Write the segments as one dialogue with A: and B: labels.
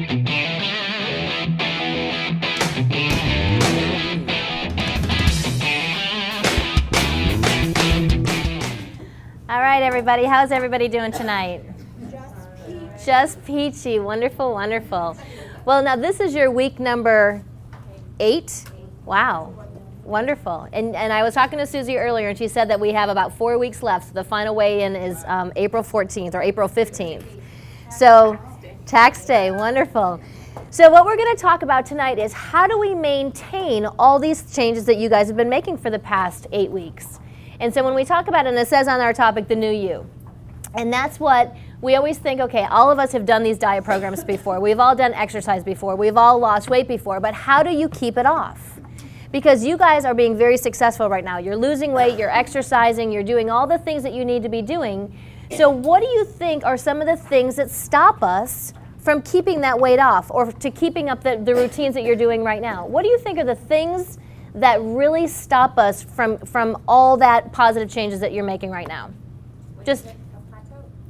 A: All right, everybody. How's everybody doing tonight? Just peachy. Wonderful, wonderful. Well, now this is your week number 8. Wow. Wonderful. And I was talking to Susie earlier, and she said that we have about 4 weeks left. So the final weigh-in is April 14th or April 15th. So tax day. Wonderful. So what we're going to talk about tonight is how do we maintain all these changes that you guys have been making for the past 8 weeks? And so when we talk about it, and it says on our topic, the new you. And that's what we always think, okay, all of us have done these diet programs before. We've all done exercise before. We've all lost weight before. But how do you keep it off? Because you guys are being very successful right now. You're losing weight, you're exercising, you're doing all the things that you need to be doing. So what do you think are some of the things that stop us from keeping that weight off or to keeping up the routines that you're doing right now? What do you think are the things that really stop us from all that positive changes that you're making right now? Just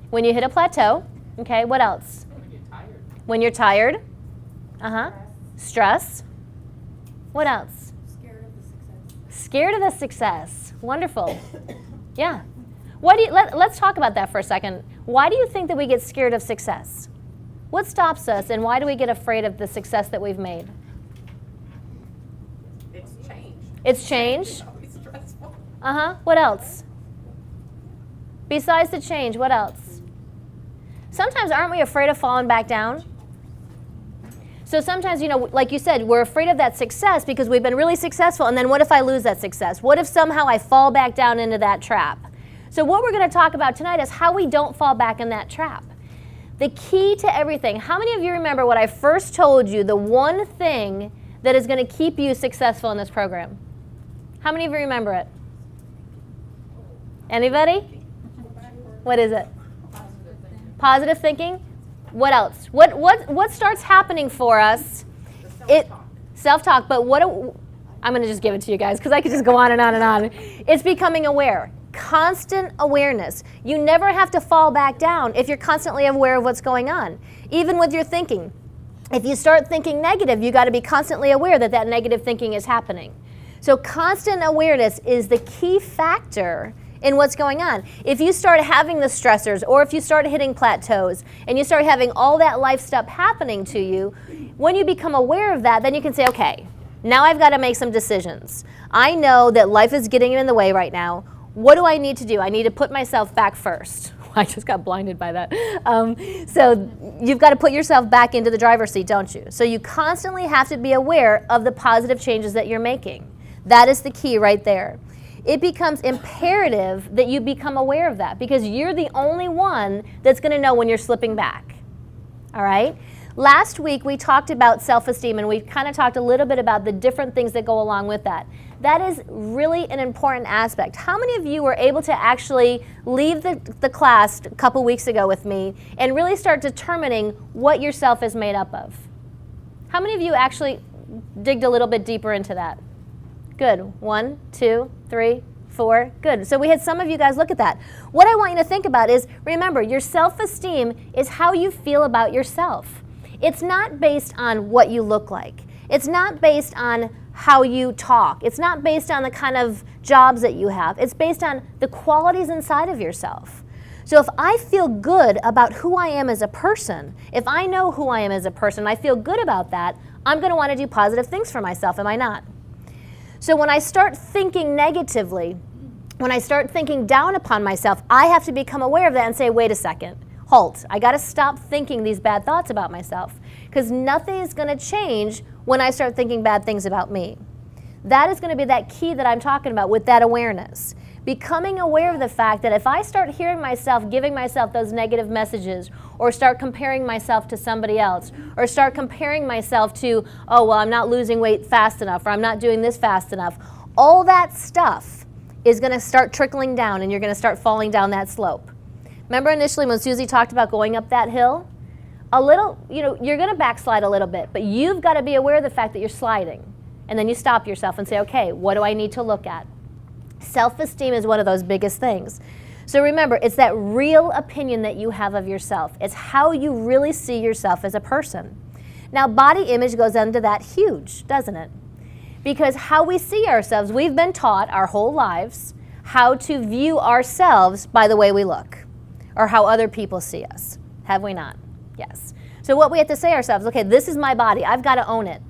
A: when you hit a plateau. Okay, what else? When you're tired. Stress. What else? Scared of the success. Wonderful. Yeah. Let's talk about that for a second. Why do you think that we get scared of success? What stops us, and why do we get afraid of the success that we've made? It's change. What else? Besides the change, what else? Sometimes aren't we afraid of falling back down? So sometimes, like you said, we're afraid of that success because we've been really successful, and then what if I lose that success? What if somehow I fall back down into that trap? So what we're going to talk about tonight is how we don't fall back in that trap. The key to everything. How many of you remember what I first told you, the one thing that is going to keep you successful in this program? How many of you remember it? Anybody? What is it? Positive thinking. What else? What starts happening for us? Self-talk. But I'm going to just give it to you guys because I could just go on and on and on. It's becoming aware. Constant awareness. You never have to fall back down if you're constantly aware of what's going on. Even with your thinking. If you start thinking negative, you got to be constantly aware that that negative thinking is happening. So constant awareness is the key factor in what's going on. If you start having the stressors, or if you start hitting plateaus, and you start having all that life stuff happening to you, when you become aware of that, then you can say, okay, now I've got to make some decisions. I know that life is getting in the way right now. What do I need to do? I need to put myself back first. I just got blinded by that. So you've got to put yourself back into the driver's seat, don't you? So you constantly have to be aware of the positive changes that you're making. That is the key right there. It becomes imperative that you become aware of that because you're the only one that's going to know when you're slipping back. All right? Last week we talked about self-esteem, and we kind of talked a little bit about the different things that go along with that. That is really an important aspect. How many of you were able to actually leave the class a couple weeks ago with me and really start determining what yourself is made up of? How many of you actually digged a little bit deeper into that? Good. 1, 2, 3, 4. Good. So we had some of you guys look at that. What I want you to think about is, remember, your self-esteem is how you feel about yourself. It's not based on what you look like. It's not based on how you talk. It's not based on the kind of jobs that you have. It's based on the qualities inside of yourself. So if I feel good about who I am as a person, if I know who I am as a person, I feel good about that, I'm going to want to do positive things for myself, am I not? So when I start thinking negatively, when I start thinking down upon myself, I have to become aware of that and say, wait a second, halt. I got to stop thinking these bad thoughts about myself because nothing is going to change when I start thinking bad things about me. That is going to be that key that I'm talking about with that awareness. Becoming aware of the fact that if I start hearing myself, giving myself those negative messages, or start comparing myself to somebody else, or start comparing myself to, oh, well, I'm not losing weight fast enough, or I'm not doing this fast enough, all that stuff is going to start trickling down, and you're going to start falling down that slope. Remember initially when Susie talked about going up that hill? You're going to backslide a little bit, but you've got to be aware of the fact that you're sliding. And then you stop yourself and say, okay, what do I need to look at? Self-esteem is one of those biggest things. So remember, it's that real opinion that you have of yourself. It's how you really see yourself as a person. Now, body image goes into that huge, doesn't it? Because how we see ourselves, we've been taught our whole lives how to view ourselves by the way we look or how other people see us. Have we not? Yes. So what we have to say ourselves, okay, this is my body. I've got to own it.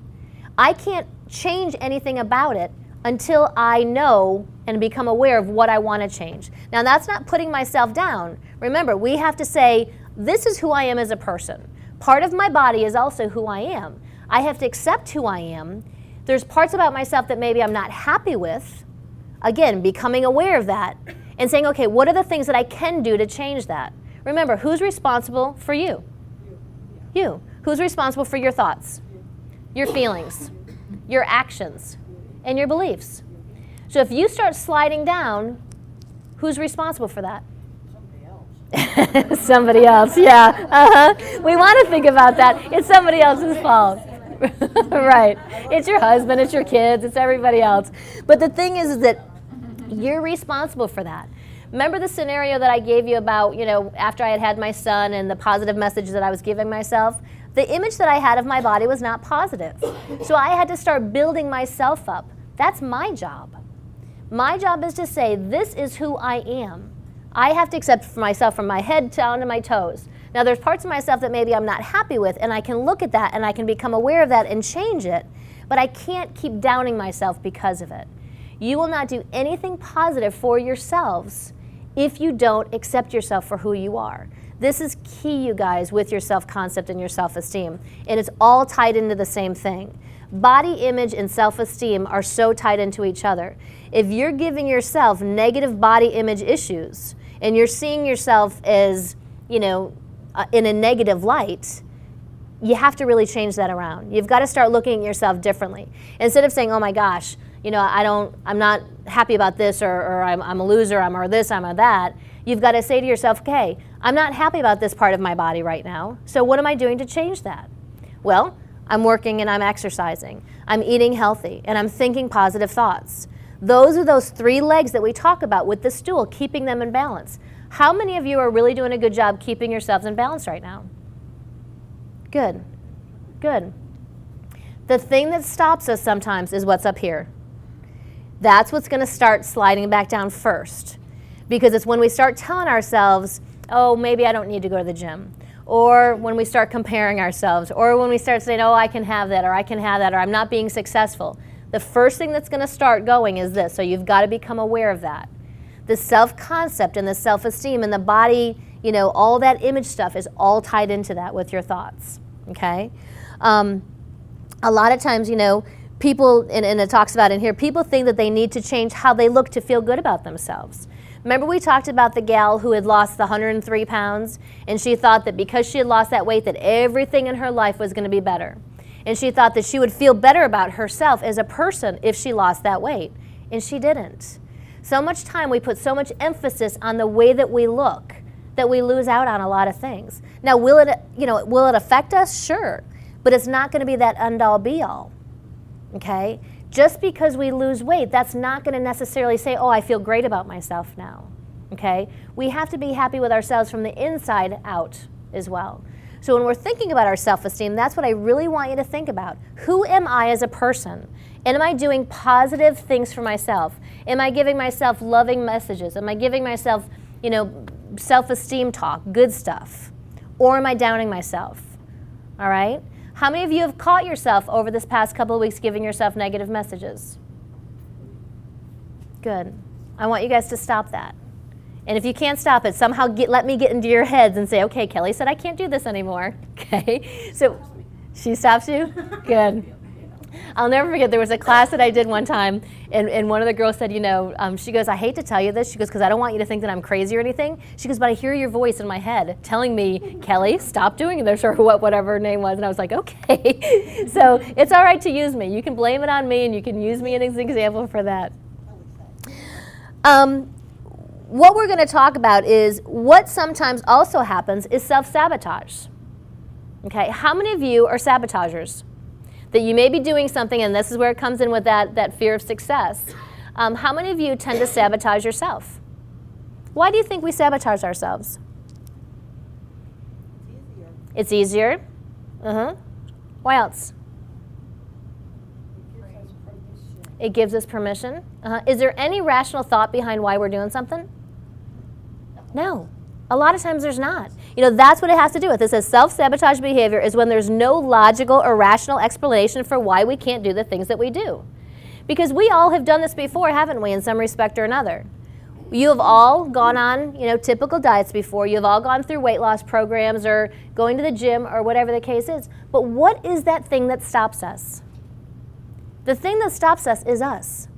A: I can't change anything about it until I know and become aware of what I want to change. Now, that's not putting myself down. Remember, we have to say, this is who I am as a person. Part of my body is also who I am. I have to accept who I am. There's parts about myself that maybe I'm not happy with. Again, becoming aware of that and saying, okay, what are the things that I can do to change that? Remember, who's responsible for you? You. Who's responsible for your thoughts, your feelings, your actions, and your beliefs? So if you start sliding down, who's responsible for that? Somebody else. Somebody else, yeah. Uh-huh. We want to think about that. It's somebody else's fault. Right. It's your husband, it's your kids, it's everybody else. But the thing is that you're responsible for that. Remember the scenario that I gave you about, after I had had my son and the positive message that I was giving myself? The image that I had of my body was not positive. So I had to start building myself up. That's my job. My job is to say, this is who I am. I have to accept for myself from my head down to my toes. Now there's parts of myself that maybe I'm not happy with, and I can look at that and I can become aware of that and change it, but I can't keep downing myself because of it. You will not do anything positive for yourselves if you don't accept yourself for who you are. This is key, you guys, with your self-concept and your self-esteem, and it's all tied into the same thing. Body image and self-esteem are so tied into each other. If you're giving yourself negative body image issues and you're seeing yourself as, in a negative light, you have to really change that around. You've got to start looking at yourself differently. Instead of saying, oh my gosh, I'm not happy about this, or I'm a loser, I'm a this, I'm a that. You've got to say to yourself, okay, I'm not happy about this part of my body right now, so what am I doing to change that? Well, I'm working and I'm exercising. I'm eating healthy and I'm thinking positive thoughts. Those are those 3 legs that we talk about with the stool, keeping them in balance. How many of you are really doing a good job keeping yourselves in balance right now? Good. Good. The thing that stops us sometimes is what's up here. That's what's going to start sliding back down first. Because it's when we start telling ourselves, oh, maybe I don't need to go to the gym. Or when we start comparing ourselves. Or when we start saying, oh, I can have that, or I can have that, or I'm not being successful. The first thing that's going to start going is this. So you've got to become aware of that. The self-concept and the self-esteem and the body, all that image stuff is all tied into that with your thoughts. Okay? A lot of times, people, and it talks about in here, people think that they need to change how they look to feel good about themselves. Remember we talked about the gal who had lost the 103 pounds, and she thought that because she had lost that weight that everything in her life was going to be better. And she thought that she would feel better about herself as a person if she lost that weight. And she didn't. So much time, we put so much emphasis on the way that we look that we lose out on a lot of things. Now, will it affect us? Sure. But it's not going to be that end-all be-all. Okay? Just because we lose weight, that's not going to necessarily say, oh, I feel great about myself now. Okay? We have to be happy with ourselves from the inside out as well. So when we're thinking about our self-esteem, that's what I really want you to think about. Who am I as a person? And am I doing positive things for myself? Am I giving myself loving messages? Am I giving myself, self-esteem talk, good stuff? Or am I downing myself? All right? How many of you have caught yourself over this past couple of weeks giving yourself negative messages? Good. I want you guys to stop that. And if you can't stop it, somehow let me get into your heads and say, okay, Kelly said I can't do this anymore. Okay? So she stops you? Good. I'll never forget, there was a class that I did one time, and one of the girls said, she goes, I hate to tell you this. She goes, because I don't want you to think that I'm crazy or anything. She goes, but I hear your voice in my head telling me, Kelly, stop doing this, or whatever her name was. And I was like, okay. So it's all right to use me. You can blame it on me, and you can use me as an example for that. What we're going to talk about is what sometimes also happens is self-sabotage. Okay, how many of you are sabotagers? That you may be doing something, and this is where it comes in with that fear of success. How many of you tend to sabotage yourself? Why do you think we sabotage ourselves? It's easier. Why else? It gives us permission. Is there any rational thought behind why we're doing something? No. A lot of times there's not. That's what it has to do with. It says self-sabotage behavior is when there's no logical or rational explanation for why we can't do the things that we do. Because we all have done this before, haven't we, in some respect or another? You have all gone on, typical diets before. You have all gone through weight loss programs or going to the gym or whatever the case is. But what is that thing that stops us? The thing that stops us is us.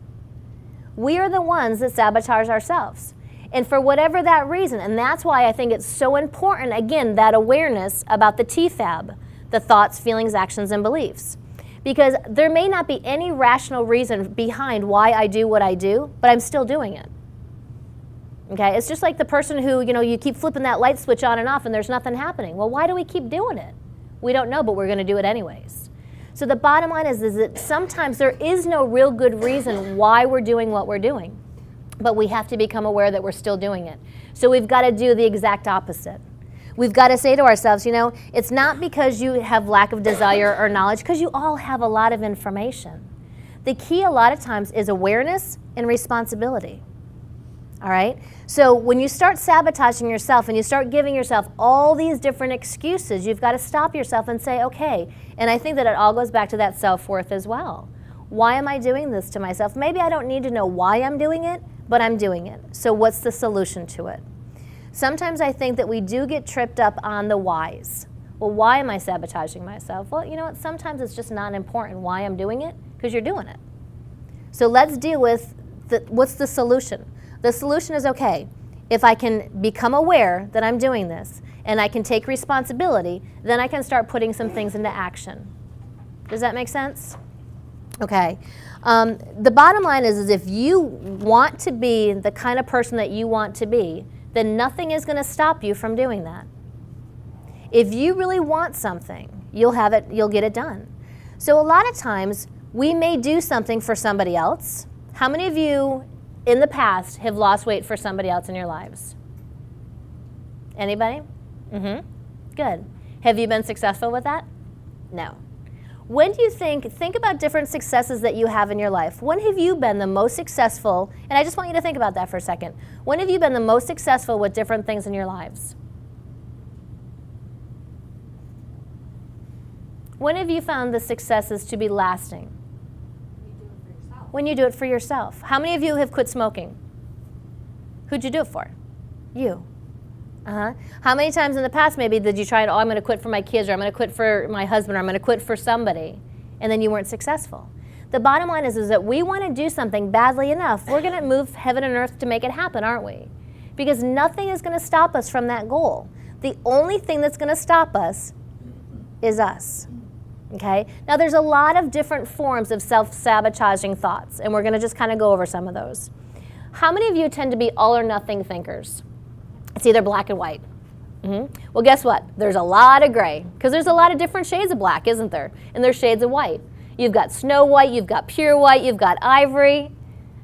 A: We are the ones that sabotage ourselves. And for whatever that reason, and that's why I think it's so important, again, that awareness about the TFAB, the thoughts, feelings, actions, and beliefs. Because there may not be any rational reason behind why I do what I do, but I'm still doing it. Okay, it's just like the person who, you keep flipping that light switch on and off and there's nothing happening. Well, why do we keep doing it? We don't know, but we're going to do it anyways. So the bottom line is that sometimes there is no real good reason why we're doing what we're doing. But we have to become aware that we're still doing it. So we've got to do the exact opposite. We've got to say to ourselves, it's not because you have lack of desire or knowledge, because you all have a lot of information. The key a lot of times is awareness and responsibility. All right? So when you start sabotaging yourself and you start giving yourself all these different excuses, you've got to stop yourself and say, okay, and I think that it all goes back to that self-worth as well. Why am I doing this to myself? Maybe I don't need to know why I'm doing it, but I'm doing it. So what's the solution to it? Sometimes I think that we do get tripped up on the whys. Well, why am I sabotaging myself? Well, you know what? Sometimes it's just not important why I'm doing it, because you're doing it. So let's deal with what's the solution? The solution is, okay, if I can become aware that I'm doing this and I can take responsibility, then I can start putting some things into action. Does that make sense? Okay. The bottom line is if you want to be the kind of person that you want to be, then nothing is going to stop you from doing that. If you really want something, you'll get it done. So a lot of times we may do something for somebody else. How many of you in the past have lost weight for somebody else in your lives? Anybody? Good. Have you been successful with that? No. When do you think about different successes that you have in your life. When have you been the most successful? And I just want you to think about that for a second. When have you been the most successful with different things in your lives? When have you found the successes to be lasting? When you do it for yourself. How many of you have quit smoking? Who'd you do it for? You. How many times in the past maybe did you try and, I'm going to quit for my kids, or I'm going to quit for my husband, or I'm going to quit for somebody, and then you weren't successful? The bottom line is that we want to do something badly enough, we're going to move heaven and earth to make it happen, aren't we? Because nothing is going to stop us from that goal. The only thing that's going to stop us is us. Okay? Now there's a lot of different forms of self-sabotaging thoughts, and we're going to just kind of go over some of those. How many of you tend to be all or nothing thinkers? It's either black and white. Well, guess what? There's a lot of gray, because there's a lot of different shades of black, isn't there? And there's shades of white. You've got snow white, you've got pure white, you've got ivory,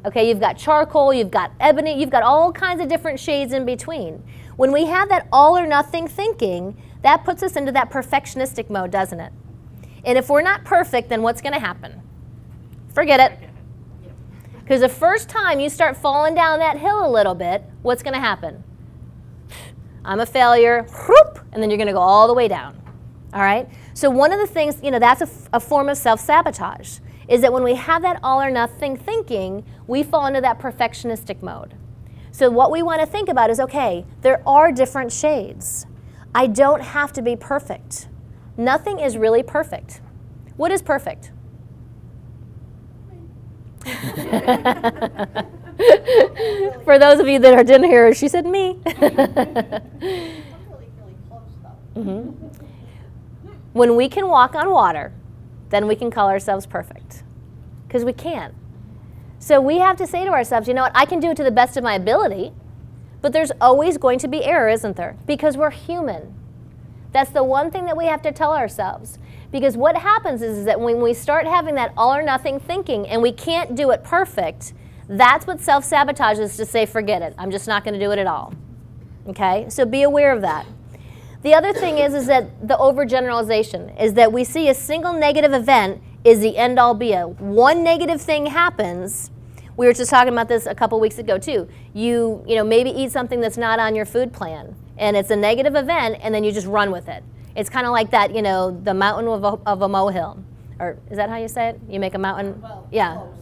A: okay, you've got charcoal, you've got ebony, you've got all kinds of different shades in between. When we have that all or nothing thinking, that puts us into that perfectionistic mode, doesn't it? And if we're not perfect, then what's going to happen? Forget it. Because the first time you start falling down that hill a little bit, what's going to happen? I'm a failure, whoop, and then you're going to go all the way down. All right? So one of the things, that's a form of self-sabotage, is that when we have that all or nothing thinking, we fall into that perfectionistic mode. So what we want to think about is, okay, there are different shades. I don't have to be perfect. Nothing is really perfect. What is perfect? For those of you that didn't hear her, she said me.
B: Really close though.
A: When we can walk on water, then we can call ourselves perfect. Because we can't. So we have to say to ourselves, you know what, I can do it to the best of my ability, but there's always going to be error, isn't there? Because we're human. That's the one thing that we have to tell ourselves. Because what happens is that when we start having that all or nothing thinking and we can't do it perfect, that's what self-sabotage is, to say, forget it. I'm just not going to do it at all. Okay? So be aware of that. The other thing is that the overgeneralization is that we see a single negative event is the end all be all. One negative thing happens. We were just talking about this a couple weeks ago too. You know, maybe eat something that's not on your food plan, and it's a negative event, and then you just run with it. It's kind of like that, you know, the mountain of a molehill. Or is that how you say it? You make a mountain?
B: Well,
A: yeah.
B: close.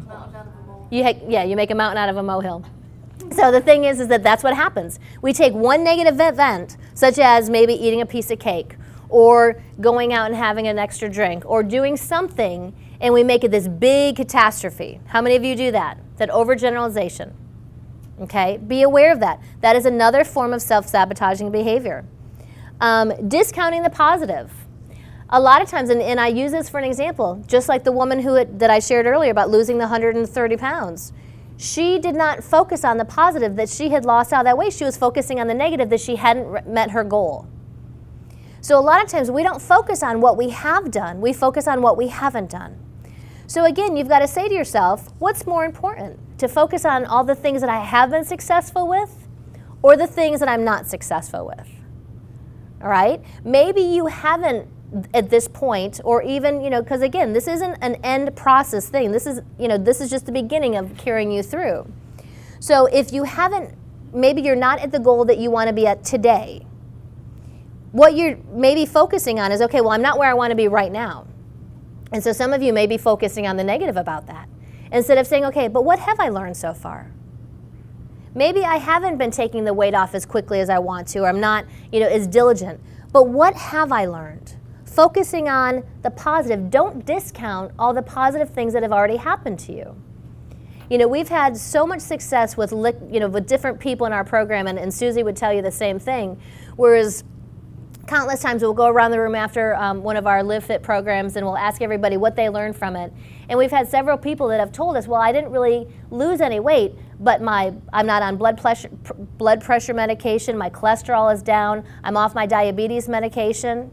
B: Mountain out of a molehill.
A: You make a mountain out of a molehill. So the thing is that that's what happens. We take one negative event, such as maybe eating a piece of cake, or going out and having an extra drink, or doing something, and we make it this big catastrophe. How many of you do that? That overgeneralization. Okay, be aware of that. That is another form of self-sabotaging behavior. Discounting the positive. A lot of times, and I use this for an example, just like the woman that I shared earlier about losing the 130 pounds. She did not focus on the positive that she had lost all that weight. She was focusing on the negative that she hadn't met her goal. So a lot of times we don't focus on what we have done. We focus on what we haven't done. So again, you've got to say to yourself, what's more important? To focus on all the things that I have been successful with, or the things that I'm not successful with? All right? Maybe you haven't at this point, or even, you know, because again, this isn't an end process thing. This is, you know, this is just the beginning of carrying you through. So if you haven't, maybe you're not at the goal that you want to be at today. What you're maybe focusing on is, okay, well, I'm not where I want to be right now. And so some of you may be focusing on the negative about that, instead of saying, okay, but what have I learned so far? Maybe I haven't been taking the weight off as quickly as I want to, or I'm not, you know, as diligent. But what have I learned? Focusing on the positive. Don't discount all the positive things that have already happened to you. You know, we've had so much success with, you know, with different people in our program, and Susie would tell you the same thing, whereas countless times we'll go around the room after one of our Live Fit programs, and we'll ask everybody what they learned from it. And we've had several people that have told us, well, I didn't really lose any weight, but I'm not on blood pressure medication, my cholesterol is down, I'm off my diabetes medication.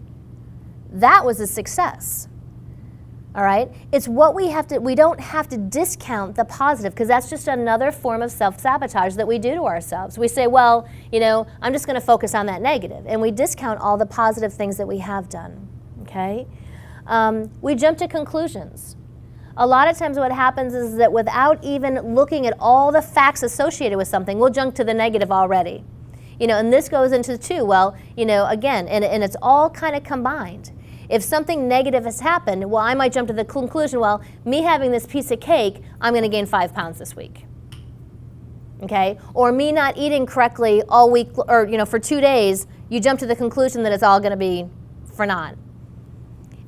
A: That was a success. All right? It's what we don't have to discount the positive, because that's just another form of self-sabotage that we do to ourselves. We say, well, you know, I'm just going to focus on that negative, and we discount all the positive things that we have done. Okay? We jump to conclusions. A lot of times what happens is that without even looking at all the facts associated with something, we'll jump to the negative already. You know, and this goes into too, well, you know, again, and it's all kind of combined. If something negative has happened, well, I might jump to the conclusion, well, me having this piece of cake, I'm going to gain 5 pounds this week. Okay? Or me not eating correctly all week, or, you know, for 2 days, you jump to the conclusion that it's all going to be for naught.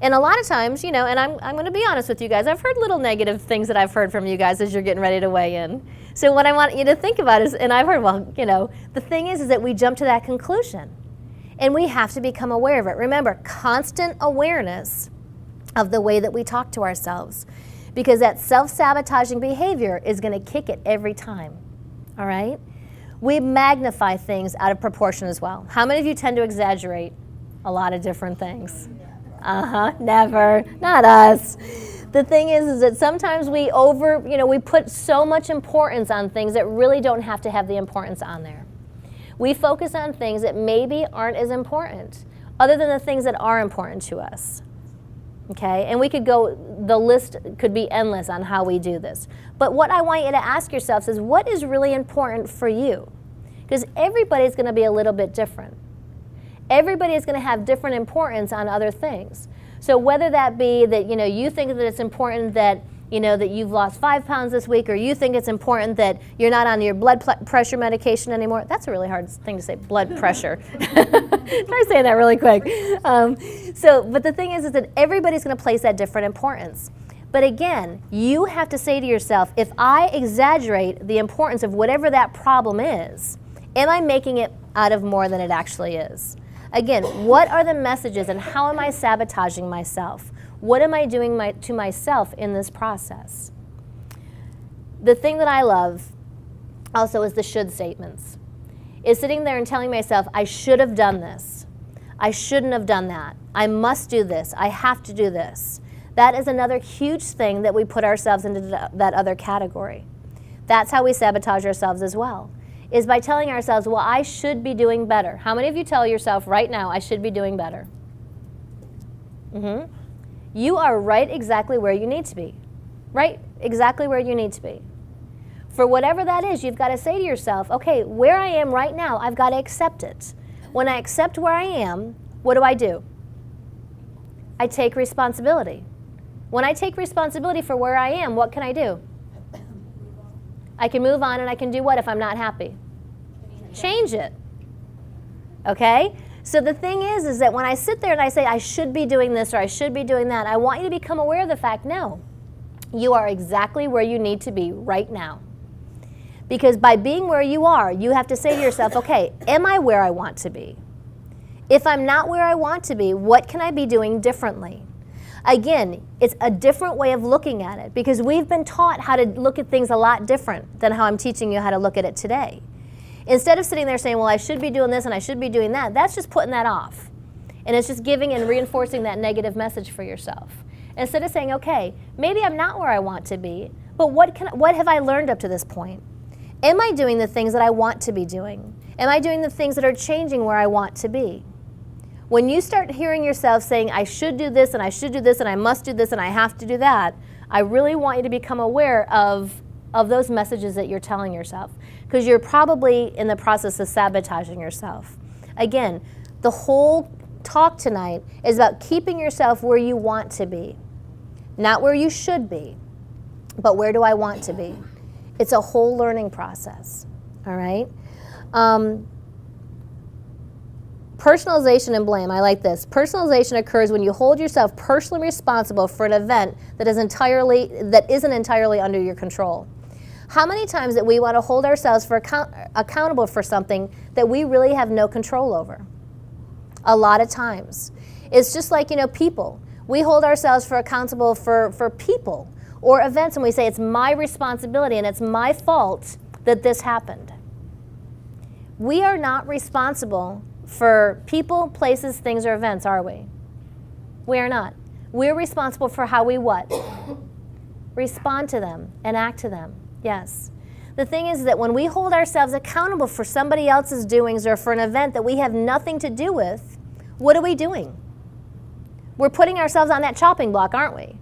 A: And a lot of times, you know, and I'm going to be honest with you guys, I've heard little negative things that I've heard from you guys as you're getting ready to weigh in. So what I want you to think about is, and I've heard, well, you know, the thing is that we jump to that conclusion. And we have to become aware of it. Remember, constant awareness of the way that we talk to ourselves, because that self-sabotaging behavior is going to kick it every time. All right? We magnify things out of proportion as well. How many of you tend to exaggerate a lot of different things? Never. Not us. The thing is that sometimes we we put so much importance on things that really don't have to have the importance on there. We focus on things that maybe aren't as important, other than the things that are important to us. Okay? And we could go, the list could be endless on how we do this. But what I want you to ask yourselves is, what is really important for you? Because everybody's going to be a little bit different. Everybody is going to have different importance on other things. So whether that be that, you know, you think that it's important that, you know, that you've lost 5 pounds this week, or you think it's important that you're not on your blood pressure medication anymore. That's a really hard thing to say, blood pressure. Try saying that really quick. But the thing is that everybody's going to place that different importance. But again, you have to say to yourself, if I exaggerate the importance of whatever that problem is, am I making it out of more than it actually is? Again, what are the messages and how am I sabotaging myself? What am I doing to myself in this process? The thing that I love also is the should statements. Is sitting there and telling myself, I should have done this. I shouldn't have done that. I must do this. I have to do this. That is another huge thing that we put ourselves into that other category. That's how we sabotage ourselves as well. is by telling ourselves, well, I should be doing better. How many of you tell yourself right now, I should be doing better? You are right exactly where you need to be. Right exactly where you need to be. For whatever that is, you've got to say to yourself, okay, where I am right now, I've got to accept it. When I accept where I am, what do? I take responsibility. When I take responsibility for where I am, what can I do? I can move on, and I can do what if I'm not happy? Change it. Okay? So the thing is that when I sit there and I say, I should be doing this or I should be doing that, I want you to become aware of the fact, no, you are exactly where you need to be right now. Because by being where you are, you have to say to yourself, okay, am I where I want to be? If I'm not where I want to be, what can I be doing differently? Again, it's a different way of looking at it because we've been taught how to look at things a lot different than how I'm teaching you how to look at it today. Instead of sitting there saying, well, I should be doing this and I should be doing that, that's just putting that off. And it's just giving and reinforcing that negative message for yourself. Instead of saying, okay, maybe I'm not where I want to be, but what have I learned up to this point? Am I doing the things that I want to be doing? Am I doing the things that are changing where I want to be? When you start hearing yourself saying, I should do this and I should do this and I must do this and I have to do that, I really want you to become aware of those messages that you're telling yourself, because you're probably in the process of sabotaging yourself. Again, the whole talk tonight is about keeping yourself where you want to be, not where you should be, but where do I want to be? It's a whole learning process, all right? Personalization and blame, I like this. Personalization occurs when you hold yourself personally responsible for an event that isn't entirely under your control. How many times that we want to hold ourselves accountable for something that we really have no control over? A lot of times. It's just like, people. We hold ourselves accountable for people or events, and we say it's my responsibility and it's my fault that this happened. We are not responsible for people, places, things, or events, are we? We are not. We're responsible for how we what? Respond to them and act to them. Yes. The thing is that when we hold ourselves accountable for somebody else's doings or for an event that we have nothing to do with, what are we doing? We're putting ourselves on that chopping block, aren't we?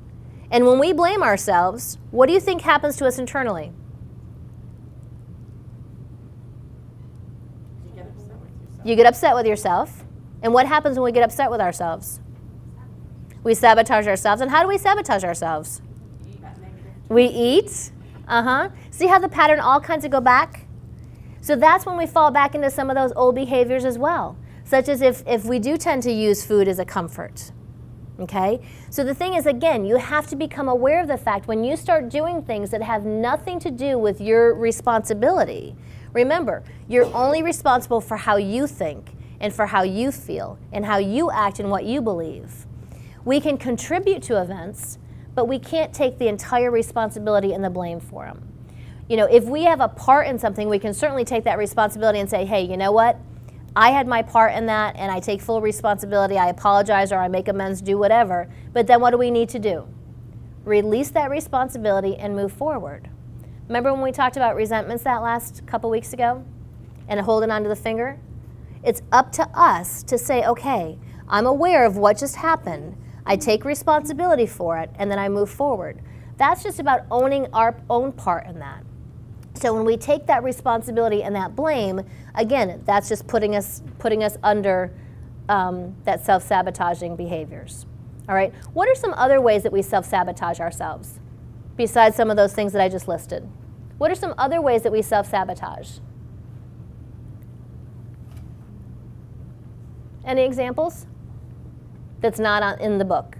A: And when we blame ourselves, what do you think happens to us internally? You get upset with yourself. And what happens when we get upset with ourselves? We sabotage ourselves. And how do we sabotage ourselves? We eat. See how the pattern all kinds of go back? So that's when we fall back into some of those old behaviors as well, such as if we do tend to use food as a comfort. Okay? So the thing is, again, you have to become aware of the fact when you start doing things that have nothing to do with your responsibility. Remember, you're only responsible for how you think and for how you feel and how you act and what you believe. We can contribute to events, but we can't take the entire responsibility and the blame for them. If we have a part in something, we can certainly take that responsibility and say, hey, you know what? I had my part in that and I take full responsibility. I apologize or I make amends, do whatever. But then what do we need to do? Release that responsibility and move forward. Remember when we talked about resentments that last couple weeks ago and holding onto the finger? It's up to us to say, okay, I'm aware of what just happened. I take responsibility for it, and then I move forward. That's just about owning our own part in that. So when we take that responsibility and that blame, again, that's just putting us under that self-sabotaging behaviors. All right. What are some other ways that we self-sabotage ourselves besides some of those things that I just listed? What are some other ways that we self-sabotage? Any examples? That's not in the book.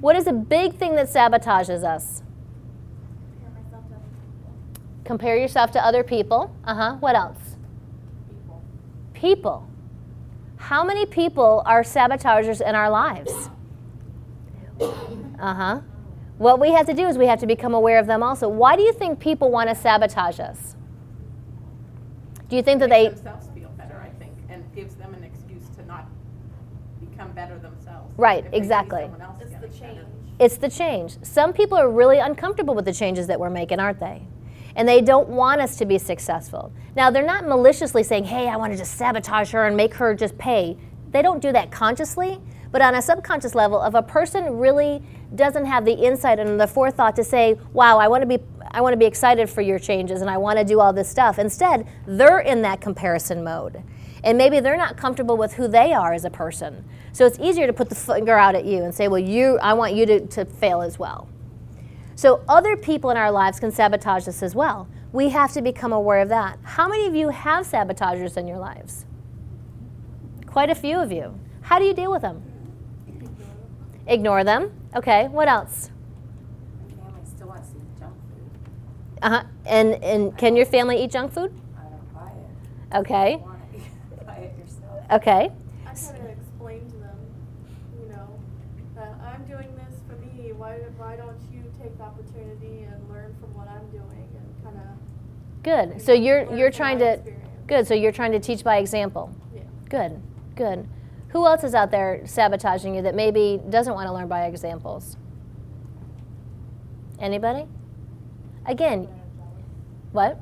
A: What is a big thing that sabotages us? Compare yourself to other people. What else? People. How many people are sabotagers in our lives? What we have to do is we have to become aware of them also. Why do you think people want to sabotage us? Do you think that they
C: themselves feel better, I think, and gives them an excuse to not become better themselves.
A: Right, exactly.
B: It's the change.
A: It's the change. Some people are really uncomfortable with the changes that we're making, aren't they? And they don't want us to be successful. Now, they're not maliciously saying, hey, I want to just sabotage her and make her just pay. They don't do that consciously, but on a subconscious level, if a person really doesn't have the insight and the forethought to say, wow, I want to be excited for your changes and I want to do all this stuff. Instead, they're in that comparison mode. And maybe they're not comfortable with who they are as a person. So it's easier to put the finger out at you and say, well, I want you to fail as well. So other people in our lives can sabotage us as well. We have to become aware of that. How many of you have sabotagers in your lives? Quite a few of you. How do you deal with them? Ignore them. Okay, what else?
B: My family still wants to eat junk food.
A: Uh-huh. And can your family eat junk food?
B: I don't buy it.
A: Okay.
B: You want it, buy it yourself.
A: Okay.
D: I kind of explain to them, that I'm doing this for me. Why don't you take the opportunity and learn from what I'm doing and kind of.
A: Good. So you're
D: learn from
A: trying
D: my
A: to.
D: experience.
A: Good. So you're trying to teach by example.
D: Yeah.
A: Good. Good. Who else is out there sabotaging you that maybe doesn't want to learn by examples? Anybody? Again, what?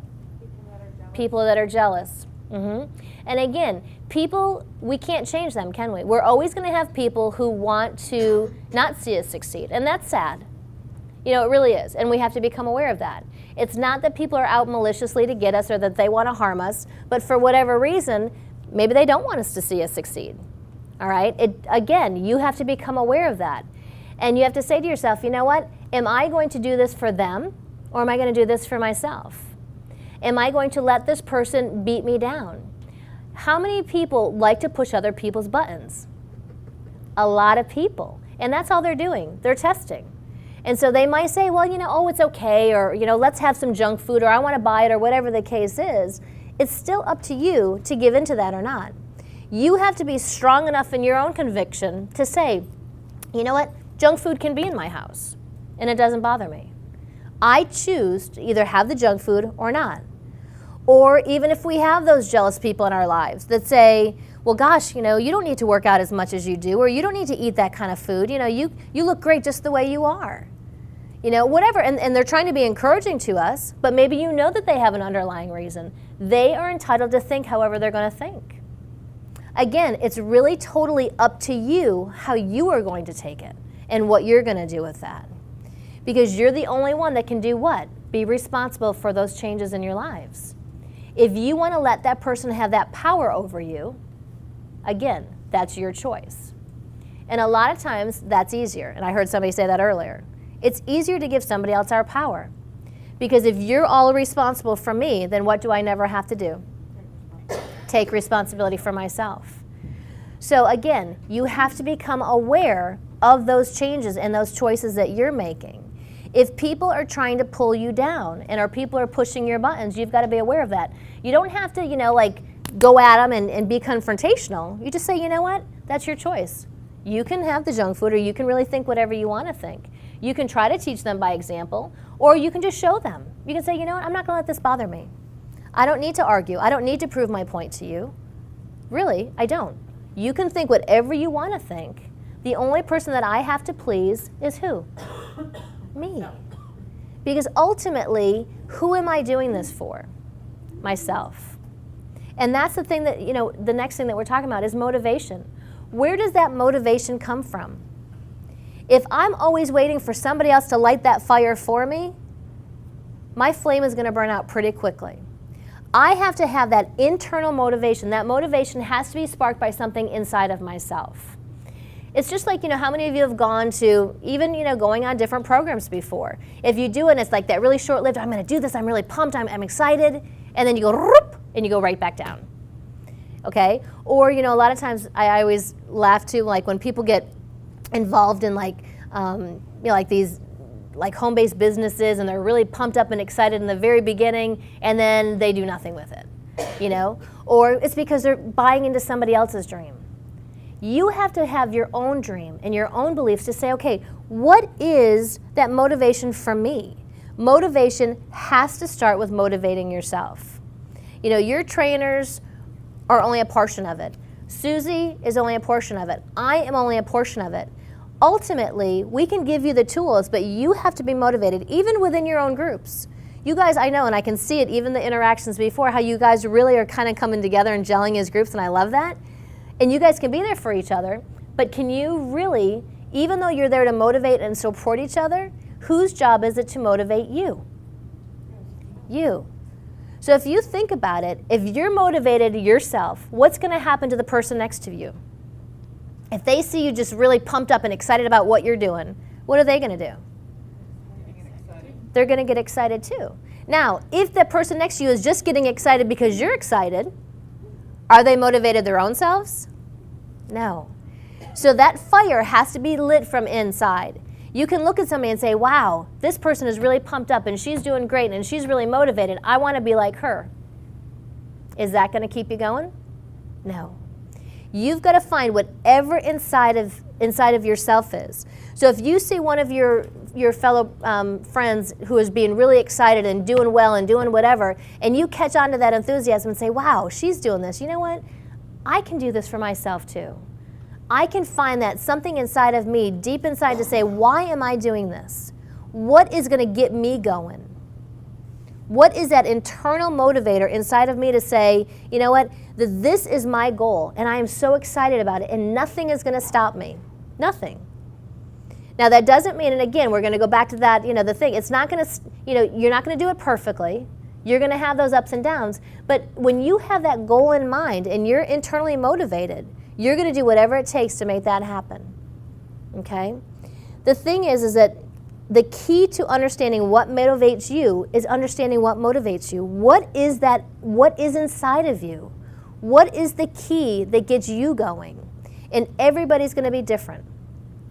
A: People that are jealous. And again, people, we can't change them, can we? We're always going to have people who want to not see us succeed, and that's sad. It really is, and we have to become aware of that. It's not that people are out maliciously to get us or that they want to harm us, but for whatever reason, maybe they don't want us to see us succeed. All right? Again, you have to become aware of that. And you have to say to yourself, you know what? Am I going to do this for them, or am I going to do this for myself? Am I going to let this person beat me down? How many people like to push other people's buttons? A lot of people. And that's all they're doing. They're testing. And so they might say, well, oh, it's okay, or, let's have some junk food, or I want to buy it, or whatever the case is. It's still up to you to give into that or not. You have to be strong enough in your own conviction to say, you know what, junk food can be in my house, and it doesn't bother me. I choose to either have the junk food or not. Or even if we have those jealous people in our lives that say, well, gosh, you don't need to work out as much as you do, or you don't need to eat that kind of food. You look great just the way you are. Whatever. And they're trying to be encouraging to us, but maybe that they have an underlying reason. They are entitled to think however they're going to think. Again, it's really totally up to you how you are going to take it and what you're going to do with that. Because you're the only one that can do what? Be responsible for those changes in your lives. If you want to let that person have that power over you, again, that's your choice. And a lot of times, that's easier. And I heard somebody say that earlier. It's easier to give somebody else our power. Because if you're all responsible for me, then what do I never have to do? Take responsibility for myself. So again, you have to become aware of those changes and those choices that you're making. If people are trying to pull you down or people are pushing your buttons, you've got to be aware of that. You don't have to, go at them and be confrontational. You just say, you know what? That's your choice. You can have the junk food, or you can really think whatever you want to think. You can try to teach them by example, or you can just show them. You can say, you know what? I'm not going to let this bother me. I don't need to argue. I don't need to prove my point to you. Really, I don't. You can think whatever you want to think. The only person that I have to please is who? Me. Because ultimately, who am I doing this for? Myself. And that's the thing that, the next thing that we're talking about is motivation. Where does that motivation come from? If I'm always waiting for somebody else to light that fire for me, my flame is going to burn out pretty quickly. I have to have that internal motivation. That motivation has to be sparked by something inside of myself. It's just like, how many of you have gone to even, going on different programs before? If you do it and it's like that really short-lived, I'm going to do this, I'm really pumped, I'm excited, and then you go, whoop, and you go right back down. Okay? Or, a lot of times I always laugh too, like when people get involved in these home-based businesses and they're really pumped up and excited in the very beginning and then they do nothing with it, Or it's because they're buying into somebody else's dream. You have to have your own dream and your own beliefs to say, okay, what is that motivation for me? Motivation has to start with motivating yourself. Your trainers are only a portion of it. Susie is only a portion of it. I am only a portion of it. Ultimately, we can give you the tools, but you have to be motivated, even within your own groups. You guys, I know, and I can see it, even the interactions before, how you guys really are kind of coming together and gelling as groups, and I love that. And you guys can be there for each other, but can you really, even though you're there to motivate and support each other, whose job is it to motivate you? You. So if you think about it, if you're motivated yourself, what's going to happen to the person next to you? If they see you just really pumped up and excited about what you're doing, what are they going to do? They're going to get excited too. Now, if the person next to you is just getting excited because you're excited, are they motivated their own selves? No. So that fire has to be lit from inside. You can look at somebody and say, wow, this person is really pumped up and she's doing great and she's really motivated. I want to be like her. Is that going to keep you going? No. You've got to find whatever inside of yourself is. So if you see one of your fellow friends who is being really excited and doing well and doing whatever, and you catch on to that enthusiasm and say, wow, she's doing this. You know what? I can do this for myself too. I can find that something inside of me, deep inside, to say, why am I doing this? What is going to get me going? What is that internal motivator inside of me to say, you know what, this is my goal, and I am so excited about it, and nothing is going to stop me. Nothing. Now, that doesn't mean, and again, we're going to go back to that, the thing. It's not going to, you're not going to do it perfectly. You're going to have those ups and downs. But when you have that goal in mind and you're internally motivated, you're going to do whatever it takes to make that happen. Okay? The thing is that the key to understanding what motivates you is understanding what motivates you. What is that? What is inside of you? What is the key that gets you going? And everybody's going to be different.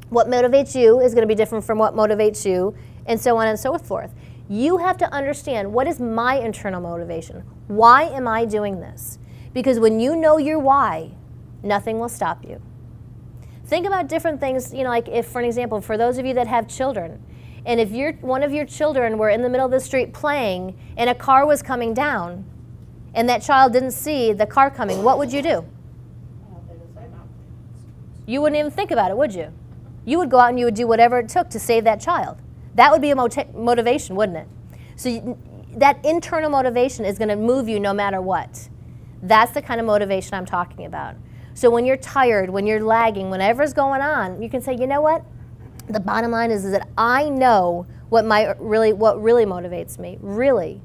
A: What motivates you is going to be different from what motivates you, and so on and so forth. You have to understand, what is my internal motivation? Why am I doing this? Because when you know your why, nothing will stop you. Think about different things, like if, for an example, for those of you that have children, and if one of your children were in the middle of the street playing and a car was coming down and that child didn't see the car coming, what would you do? You wouldn't even think about it, would you? You would go out and you would do whatever it took to save that child. That would be a motivation, wouldn't it? So that internal motivation is going to move you no matter what. That's the kind of motivation I'm talking about. So when you're tired, when you're lagging, whatever's going on, you can say, you know what? The bottom line is that I know what really motivates me, really.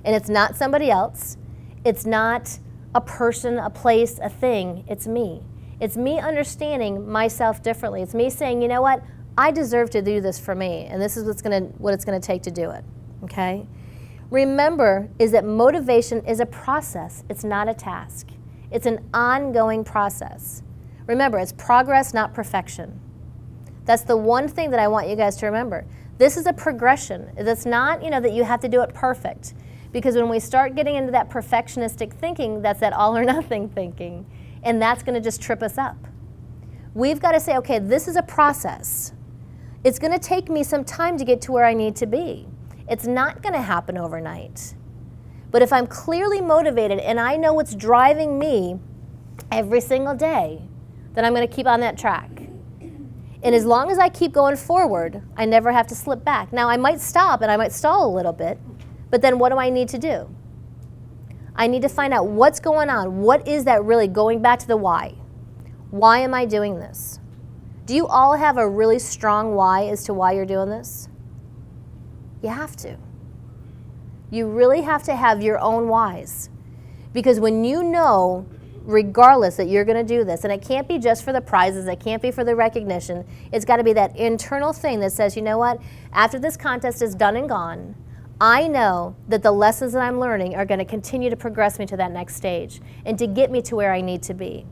A: And it's not somebody else. It's not a person, a place, a thing. It's me. It's me understanding myself differently. It's me saying, you know what? I deserve to do this for me, and this is what it's going to take to do it. Okay? Remember is that motivation is a process. It's not a task. It's an ongoing process. Remember, it's progress, not perfection. That's the one thing that I want you guys to remember. This is a progression. It's not, that you have to do it perfect. Because when we start getting into that perfectionistic thinking, that's that all or nothing thinking. And that's going to just trip us up. We've got to say, okay, this is a process. It's going to take me some time to get to where I need to be. It's not going to happen overnight. But if I'm clearly motivated and I know what's driving me every single day, then I'm going to keep on that track. And as long as I keep going forward, I never have to slip back. Now, I might stop and I might stall a little bit, but then what do I need to do? I need to find out what's going on. What is that really, going back to the why? Why am I doing this? Do you all have a really strong why as to why you're doing this? You have to. You really have to have your own whys. Because when you know, regardless, that you're going to do this, and it can't be just for the prizes, it can't be for the recognition, it's got to be that internal thing that says, you know what, after this contest is done and gone, I know that the lessons that I'm learning are going to continue to progress me to that next stage and to get me to where I need to be.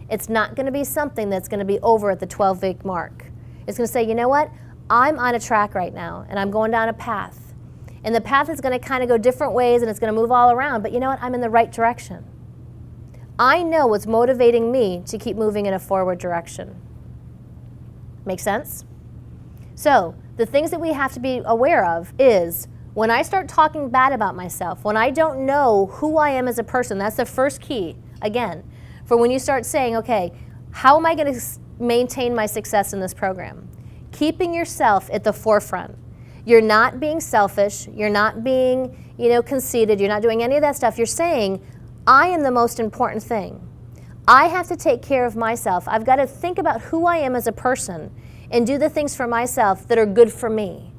A: It's not going to be something that's going to be over at the 12-week mark. It's going to say, you know what, I'm on a track right now, and I'm going down a path. And the path is going to kind of go different ways, and it's going to move all around, but you know what, I'm in the right direction. I know what's motivating me to keep moving in a forward direction. Make sense? So, the things that we have to be aware of is, when I start talking bad about myself, when I don't know who I am as a person, that's the first key, again, for when you start saying, okay, how am I going to maintain my success in this program? Keeping yourself at the forefront. You're not being selfish. You're not being, conceited. You're not doing any of that stuff. You're saying, I am the most important thing. I have to take care of myself. I've got to think about who I am as a person and do the things for myself that are good for me.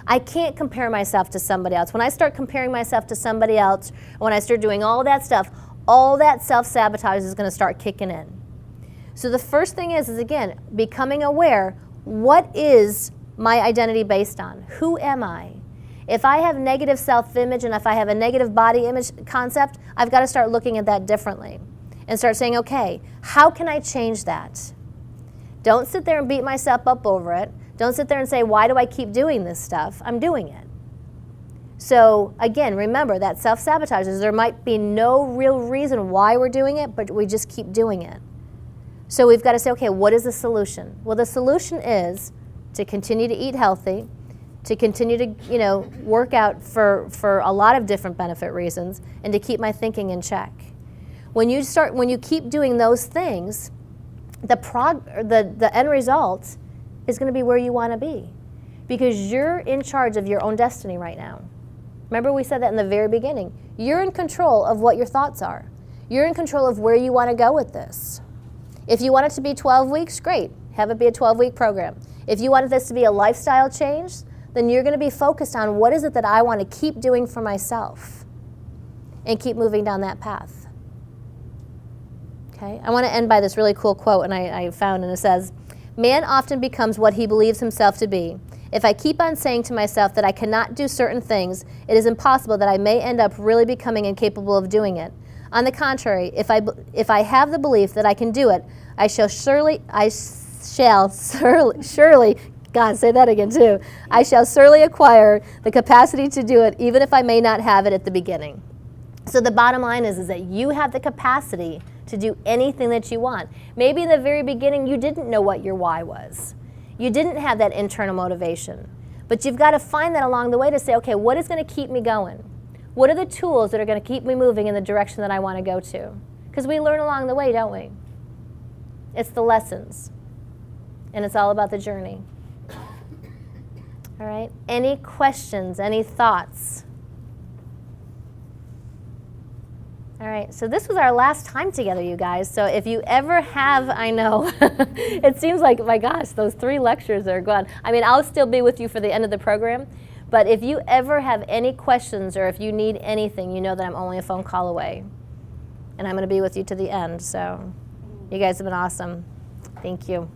A: I can't compare myself to somebody else. When I start comparing myself to somebody else, when I start doing all that stuff, all that self-sabotage is going to start kicking in. So the first thing is again, becoming aware, what is my identity based on? Who am I? If I have negative self-image and if I have a negative body image concept, I've got to start looking at that differently and start saying, okay, how can I change that? Don't sit there and beat myself up over it. Don't sit there and say, why do I keep doing this stuff? I'm doing it. So again, remember that self-sabotage is there might be no real reason why we're doing it, but we just keep doing it. So we've got to say, okay, what is the solution? Well, the solution is to continue to eat healthy, to continue to, work out for a lot of different benefit reasons, and to keep my thinking in check. When you keep doing those things, the end result is going to be where you want to be, because you're in charge of your own destiny right now. Remember we said that in the very beginning. You're in control of what your thoughts are. You're in control of where you want to go with this. If you want it to be 12 weeks, great. Have it be a 12-week program. If you want this to be a lifestyle change, then you're going to be focused on what is it that I want to keep doing for myself and keep moving down that path. Okay? I want to end by this really cool quote, and I found, and it says, "Man often becomes what he believes himself to be. If I keep on saying to myself that I cannot do certain things, it is impossible that I may end up really becoming incapable of doing it. On the contrary, if I have the belief that I can do it, I shall surely, God, say that again too. I shall surely acquire the capacity to do it, even if I may not have it at the beginning." So the bottom line is that you have the capacity to do anything that you want. Maybe in the very beginning you didn't know what your why was. You didn't have that internal motivation. But you've got to find that along the way to say, okay, what is going to keep me going? What are the tools that are going to keep me moving in the direction that I want to go to? Because we learn along the way, don't we? It's the lessons. And it's all about the journey. All right? Any questions? Any thoughts? All right, so this was our last time together, you guys. So if you ever have, I know, it seems like, my gosh, those 3 lectures are gone. I mean, I'll still be with you for the end of the program. But if you ever have any questions or if you need anything, you know that I'm only a phone call away. And I'm going to be with you to the end. So you guys have been awesome. Thank you.